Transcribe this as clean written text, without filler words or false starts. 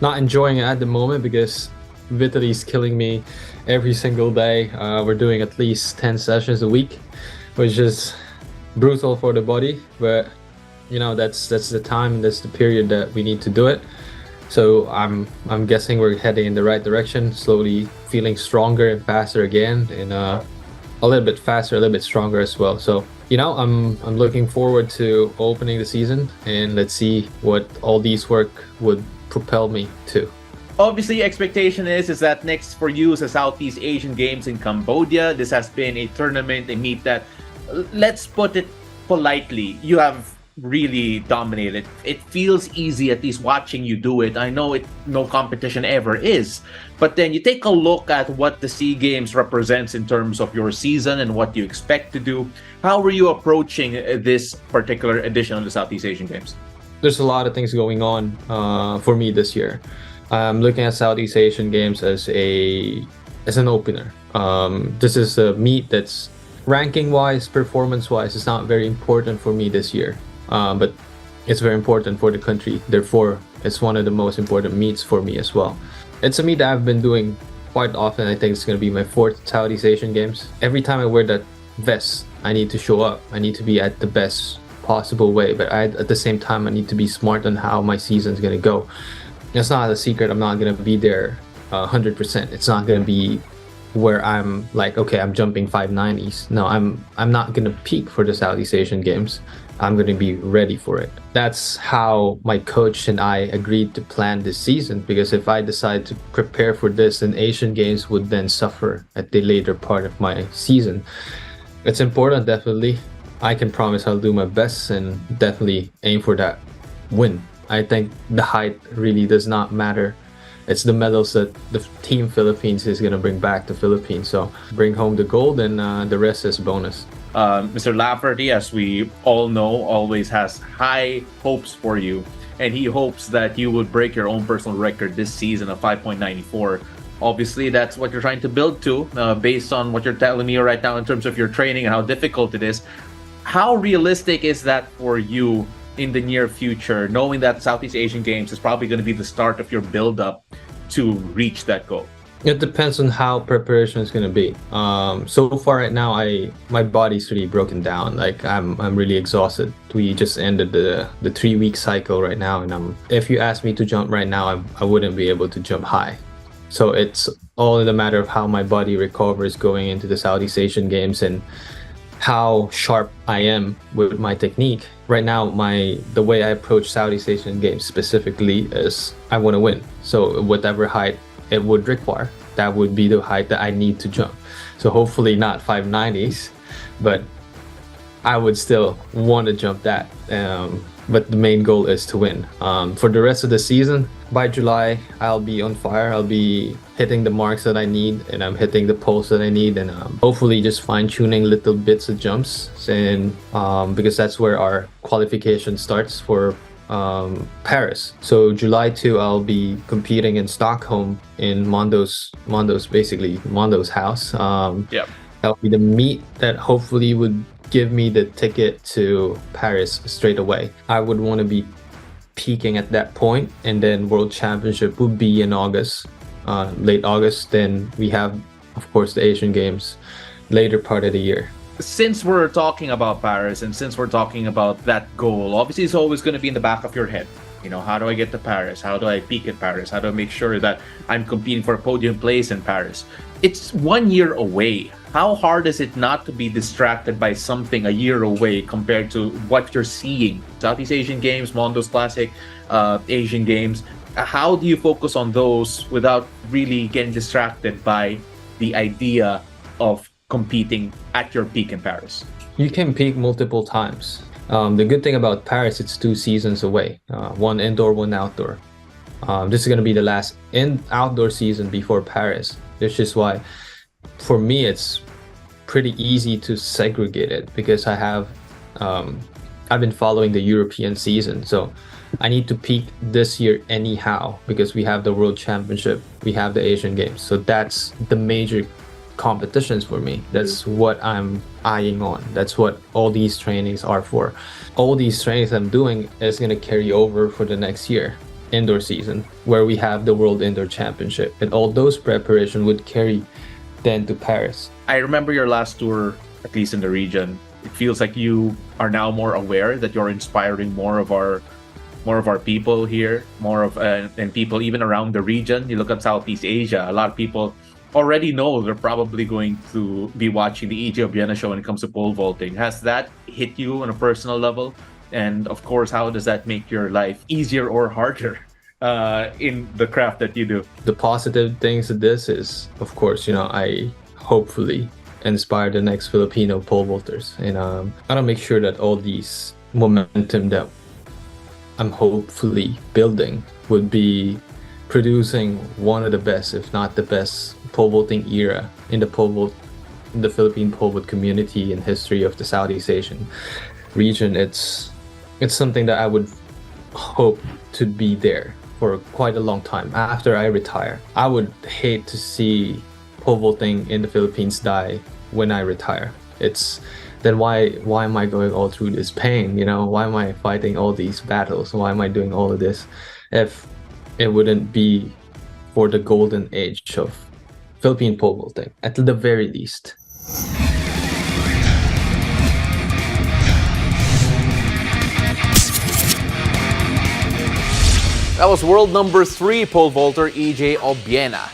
Not enjoying it at the moment because Vitaly is killing me every single day. We're doing at least 10 sessions a week, which is brutal for the body, but that's the time, that's the period that we need to do it. So I'm guessing we're heading in the right direction, slowly feeling stronger and faster again, and a little bit faster, a little bit stronger as well. So I'm looking forward to opening the season, and let's see what all these work would propel me to. Obviously, expectation is that next for you is the Southeast Asian Games in Cambodia. This has been a tournament, a meet that, let's put it politely, you have really dominated. It feels easy, at least watching you do it. I know no competition ever is, but then you take a look at what the SEA Games represents in terms of your season and what you expect to do. How were you approaching this particular edition of the Southeast Asian Games? There's a lot of things going on for me this year. I'm looking at Southeast Asian Games as an opener. This is a meet that's ranking wise, performance wise, it's not very important for me this year. But it's very important for the country. Therefore, it's one of the most important meets for me as well. It's a meet that I've been doing quite often. I think it's going to be my 4th Southeast Asian Games. Every time I wear that vest, I need to show up. I need to be at the best possible way. But at the same time, I need to be smart on how my season's going to go. It's not a secret. I'm not going to be there 100%. It's not going to be where I'm like, okay, I'm jumping 590s. No, I'm not going to peak for the Southeast Asian Games. I'm going to be ready for it. That's how my coach and I agreed to plan this season, because if I decide to prepare for this, then Asian Games would then suffer at the later part of my season. It's important, definitely. I can promise I'll do my best and definitely aim for that win. I think the height really does not matter. It's the medals that the team Philippines is going to bring back to Philippines. So bring home the gold, and the rest is bonus. Mr. Lafferty, as we all know, always has high hopes for you, and he hopes that you would break your own personal record this season of 5.94. Obviously, that's what you're trying to build to, based on what you're telling me right now in terms of your training and how difficult it is. How realistic is that for you in the near future, knowing that Southeast Asian Games is probably going to be the start of your build-up to reach that goal? It depends on how preparation is going to be. So far right now, my body's really broken down. Like I'm really exhausted. We just ended the 3-week cycle right now, and if you ask me to jump right now, I wouldn't be able to jump high. So it's all in the matter of how my body recovers going into the Southeast Asian Games and how sharp I am with my technique. Right now, the way I approach Southeast Asian Games specifically is I want to win. So whatever height it would require, that would be the height that I need to jump. So hopefully not 590s, but I would still want to jump that. But the main goal is to win. For the rest of the season, by July, I'll be on fire. I'll be hitting the marks that I need, and I'm hitting the poles that I need, and hopefully just fine-tuning little bits of jumps. And because that's where our qualification starts for Paris. So July 2, I'll be competing in Stockholm in Mondo's house. That'll be the meet that hopefully would give me the ticket to Paris straight away. I would want to be peaking at that point, and then World Championship would be in August, late August. Then we have, of course, the Asian Games later part of the year. Since we're talking about Paris, and since we're talking about that goal, obviously it's always going to be in the back of your head. How do I get to Paris? How do I peak at Paris? How do I make sure that I'm competing for a podium place in Paris? It's 1 year away. How hard is it not to be distracted by something a year away compared to what you're seeing? Southeast Asian Games, Mondo's Classic, Asian Games. How do you focus on those without really getting distracted by the idea of competing at your peak in Paris? You can peak multiple times. The good thing about Paris, it's 2 seasons away, one indoor, one outdoor. This is going to be the last outdoor season before Paris. This is why, for me, it's pretty easy to segregate it, because I've been following the European season. So I need to peak this year anyhow, because we have the World Championship, we have the Asian Games. So that's the major competitions for me. That's what I'm eyeing on. That's what all these trainings are for. All these trainings I'm doing is going to carry over for the next year. indoor season where we have the World Indoor Championship, and all those preparation would carry then to Paris. I remember your last tour, at least in the region. It feels like you are now more aware that you're inspiring more of our people here, more of and people even around the region. You look at Southeast Asia, a lot of people already know they're probably going to be watching the EJ Obiena show when it comes to pole vaulting. Has that hit you on a personal level? And of course, how does that make your life easier or harder in the craft that you do? The positive things of this is, of course, I hopefully inspire the next Filipino pole vaulters, and I want to make sure that all these momentum that I'm hopefully building would be producing one of the best, if not the best, pole vaulting era in the Philippine pole vault community and history of the Southeast Asian region. It's something that I would hope to be there for quite a long time after I retire. I would hate to see pole vaulting in the Philippines die when I retire. It's then why am I going all through this pain? Why am I fighting all these battles? Why am I doing all of this if it wouldn't be for the golden age of Philippine pole vaulting at the very least? That was world number 3 pole vaulter EJ Obiena.